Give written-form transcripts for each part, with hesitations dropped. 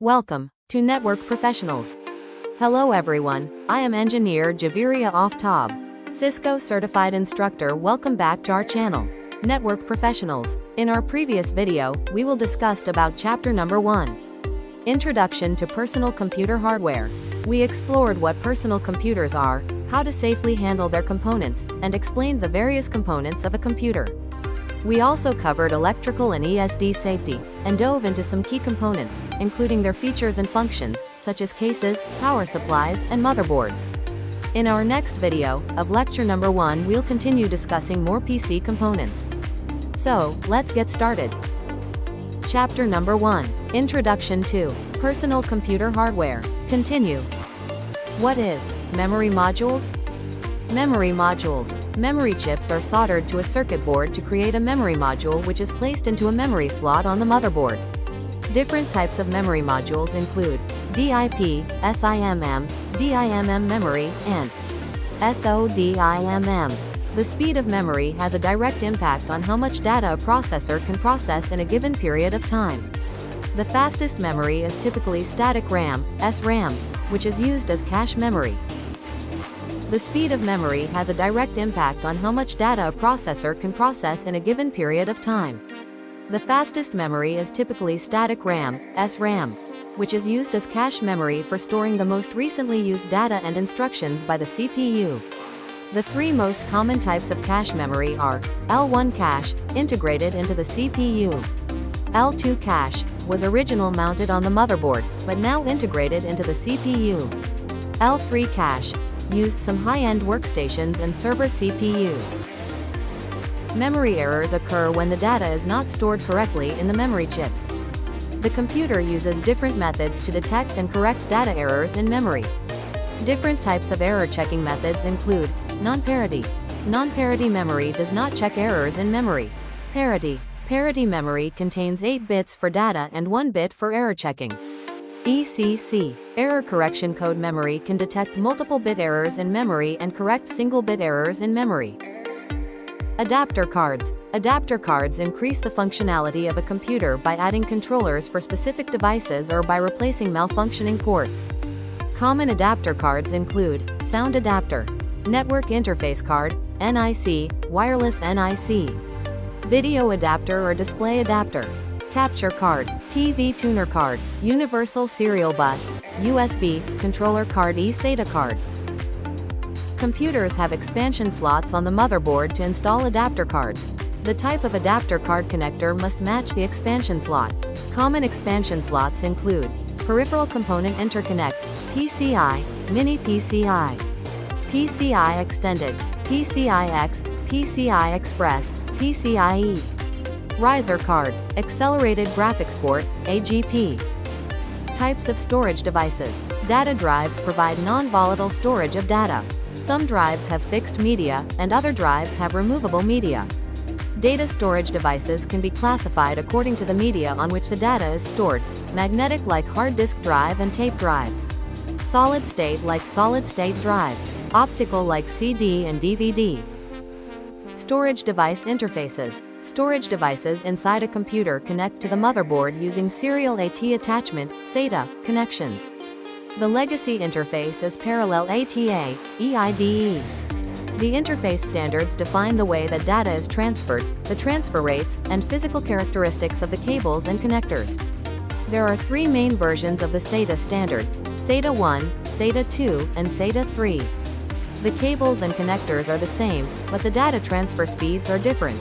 Welcome to Network Professionals. Hello everyone, I am Engineer Javiria Oftab, CISCO Certified Instructor. Welcome back to our channel, Network Professionals. In our previous video, we will discuss about chapter number 1. Introduction to Personal Computer Hardware. We explored what personal computers are, how to safely handle their components, and explained the various components of a computer. We also covered electrical and ESD safety, and dove into some key components, including their features and functions, such as cases, power supplies, and motherboards. In our next video, of lecture number 1, we'll continue discussing more PC components. So, let's get started. Chapter number 1. Introduction to Personal Computer Hardware. Continue. What is memory modules? Memory modules. Memory chips are soldered to a circuit board to create a memory module which is placed into a memory slot on the motherboard. Different types of memory modules include DIP, SIMM, DIMM memory, and SODIMM. The speed of memory has a direct impact on how much data a processor can process in a given period of time. The fastest memory is typically static RAM, SRAM, which is used as cache memory. The speed of memory has a direct impact on how much data a processor can process in a given period of time. The fastest memory is typically static RAM, SRAM, which is used as cache memory for storing the most recently used data and instructions by the CPU. The three most common types of cache memory are L1 cache, integrated into the CPU. L2 cache, was original mounted on the motherboard, but now integrated into the CPU. L3 cache, used some high-end workstations and server CPUs. Memory errors occur when the data is not stored correctly in the memory chips. The computer uses different methods to detect and correct data errors in memory. Different types of error checking methods include non-parity. Non-parity memory does not check errors in memory. Parity. Parity memory contains 8 bits for data and 1 bit for error checking. ECC, error correction code memory, can detect multiple bit errors in memory and correct single bit errors in memory. Adapter cards. Adapter cards increase the functionality of a computer by adding controllers for specific devices or by replacing malfunctioning ports. Common adapter cards include sound adapter, network interface card, NIC, wireless NIC, video adapter or display adapter, capture card, TV tuner card, universal serial bus, USB, controller card, eSATA card. Computers have expansion slots on the motherboard to install adapter cards. The type of adapter card connector must match the expansion slot. Common expansion slots include Peripheral Component Interconnect, PCI, Mini PCI, PCI Extended, PCI-X, PCI Express, PCIe. Riser card, Accelerated Graphics Port, AGP. Types of storage devices. Data drives provide non-volatile storage of data. Some drives have fixed media, and other drives have removable media. Data storage devices can be classified according to the media on which the data is stored: magnetic like hard disk drive and tape drive, solid state like solid state drive, optical like CD and DVD. Storage device interfaces. Storage devices inside a computer connect to the motherboard using serial AT attachment, SATA, connections. The legacy interface is parallel ATA, EIDE. The interface standards define the way that data is transferred, the transfer rates, and physical characteristics of the cables and connectors. There are 3 main versions of the SATA standard: SATA 1, SATA 2, and SATA 3. The cables and connectors are the same, but the data transfer speeds are different.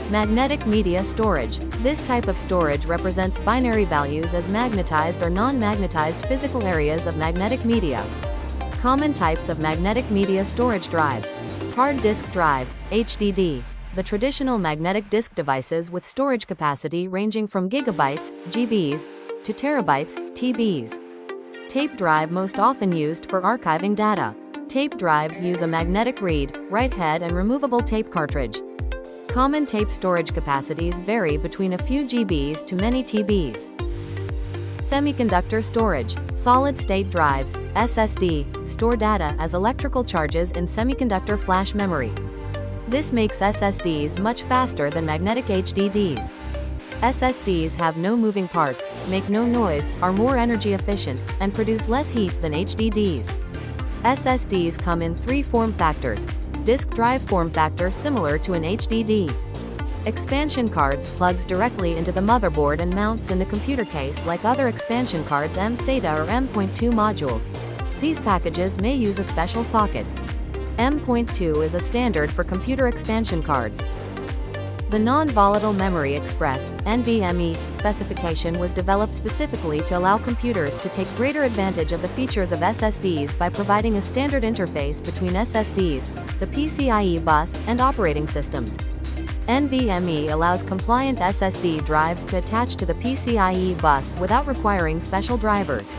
Magnetic media storage. This type of storage represents binary values as magnetized or non-magnetized physical areas of magnetic media. Common types of magnetic media storage drives. Hard disk drive, HDD. The traditional magnetic disk devices with storage capacity ranging from gigabytes, GBs, to terabytes, TBs. Tape drive, most often used for archiving data. Tape drives use a magnetic read, write head and removable tape cartridge. Common tape storage capacities vary between a few GBs to many TBs. Semiconductor storage. Solid-state drives, SSD, store data as electrical charges in semiconductor flash memory. This makes SSDs much faster than magnetic HDDs. SSDs have no moving parts, make no noise, are more energy efficient, and produce less heat than HDDs. SSDs come in 3 form factors. Disk drive form factor similar to an HDD. Expansion cards plugs directly into the motherboard and mounts in the computer case like other expansion cards M-SATA or M.2 modules. These packages may use a special socket. M.2 is a standard for computer expansion cards. The Non-Volatile Memory Express (NVMe) specification was developed specifically to allow computers to take greater advantage of the features of SSDs by providing a standard interface between SSDs, the PCIe bus, and operating systems. NVMe allows compliant SSD drives to attach to the PCIe bus without requiring special drivers.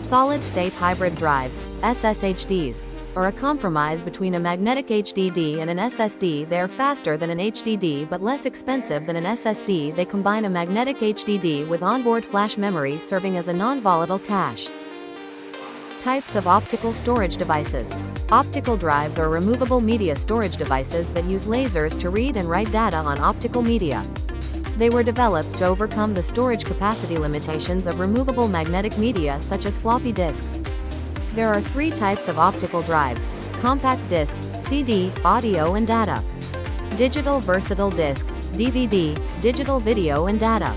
Solid-state hybrid drives, SSHDs, are a compromise between a magnetic HDD and an SSD. They are faster than an HDD but less expensive than an SSD. They combine a magnetic HDD with onboard flash memory serving as a non-volatile cache. Types of optical storage devices. Optical drives are removable media storage devices that use lasers to read and write data on optical media. They were developed to overcome the storage capacity limitations of removable magnetic media such as floppy disks. There are 3 types of optical drives: compact disc, CD, audio and data; digital versatile disc, DVD, digital video and data;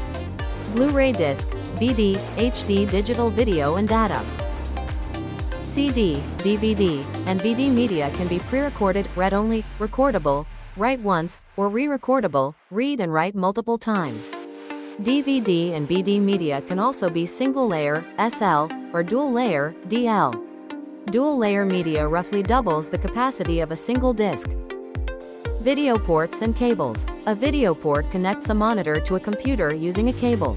Blu-ray disc, BD, HD digital video and data. CD, DVD, and BD media can be pre-recorded, read-only, recordable, write once, or re-recordable, read and write multiple times. DVD and BD media can also be single-layer, SL, or dual-layer, DL. Dual-layer media roughly doubles the capacity of a single disc. Video ports and cables. A video port connects a monitor to a computer using a cable.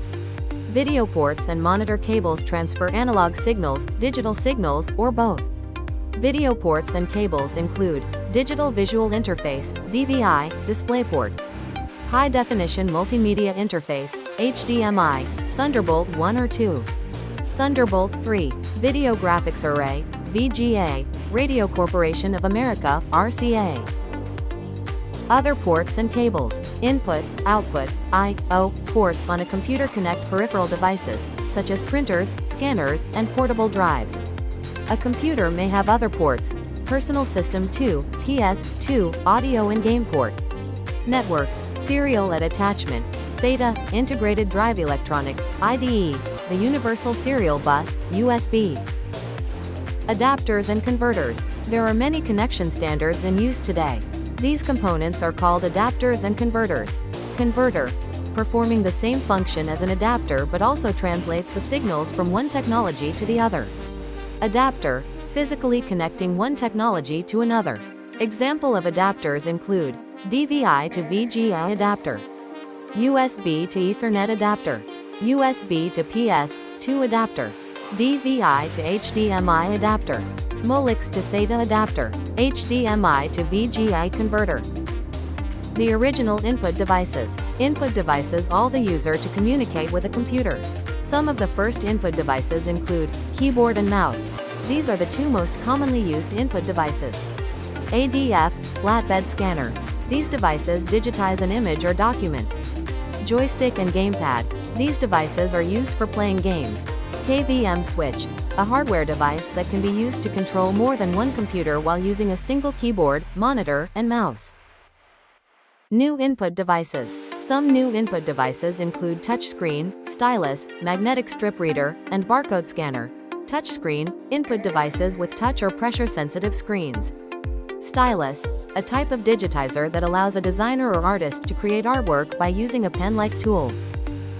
Video ports and monitor cables transfer analog signals, digital signals, or both. Video ports and cables include Digital Visual Interface, DVI, DisplayPort, High Definition Multimedia Interface, HDMI, Thunderbolt 1 or 2, Thunderbolt 3, Video Graphics Array, VGA, Radio Corporation of America, RCA. Other ports and cables. Input, output, I/O, ports on a computer connect peripheral devices, such as printers, scanners, and portable drives. A computer may have other ports: Personal System 2, PS2, audio and game port. Network, serial at attachment, SATA, integrated drive electronics, IDE, the Universal Serial Bus, USB. Adapters and converters. There are many connection standards in use today. These components are called adapters and converters. Converter, performing the same function as an adapter but also translates the signals from one technology to the other. Adapter, physically connecting one technology to another. Example of adapters include DVI to VGA adapter, USB to Ethernet adapter, USB to PS2 adapter, DVI to HDMI adapter, Molex to SATA adapter, HDMI to VGA converter. The original input devices. Input devices allow the user to communicate with a computer. Some of the first input devices include keyboard and mouse. These are the 2 most commonly used input devices. ADF, flatbed scanner. These devices digitize an image or document. Joystick and gamepad. These devices are used for playing games. KVM switch, a hardware device that can be used to control more than one computer while using a single keyboard, monitor, and mouse. New input devices. Some new input devices include touchscreen, stylus, magnetic strip reader, and barcode scanner. Touchscreen, input devices with touch or pressure-sensitive screens. Stylus, a type of digitizer that allows a designer or artist to create artwork by using a pen-like tool.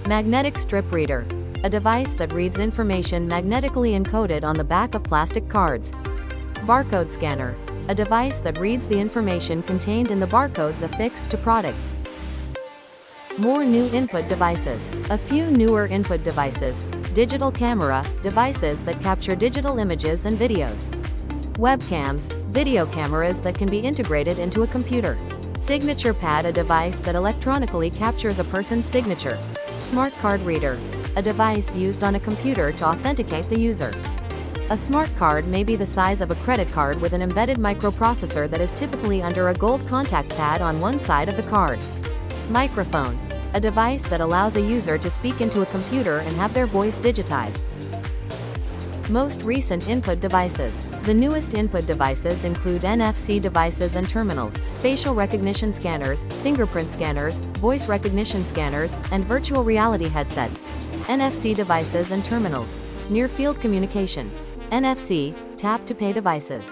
Magnetic strip reader, a device that reads information magnetically encoded on the back of plastic cards. Barcode scanner, a device that reads the information contained in the barcodes affixed to products. More new input devices. A few newer input devices. Digital camera, devices that capture digital images and videos. Webcams, video cameras that can be integrated into a computer. Signature pad, a device that electronically captures a person's signature. Smart card reader, a device used on a computer to authenticate the user. A smart card may be the size of a credit card with an embedded microprocessor that is typically under a gold contact pad on one side of the card. Microphone, a device that allows a user to speak into a computer and have their voice digitized. Most recent input devices. The newest input devices include NFC devices and terminals, facial recognition scanners, fingerprint scanners, voice recognition scanners, and virtual reality headsets. NFC devices and terminals. Near-field communication. NFC, tap-to-pay devices.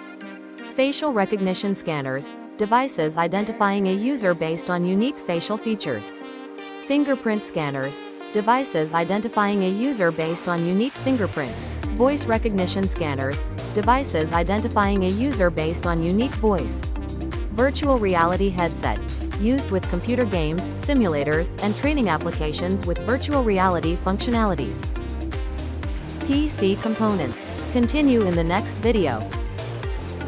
Facial recognition scanners, devices identifying a user based on unique facial features. Fingerprint scanners, devices identifying a user based on unique fingerprints. Voice recognition scanners, devices identifying a user based on unique voice. Virtual reality headset, used with computer games, simulators, and training applications with virtual reality functionalities. PC components. Continue in the next video.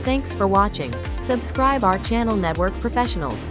Thanks for watching. Subscribe our channel Network Professionals.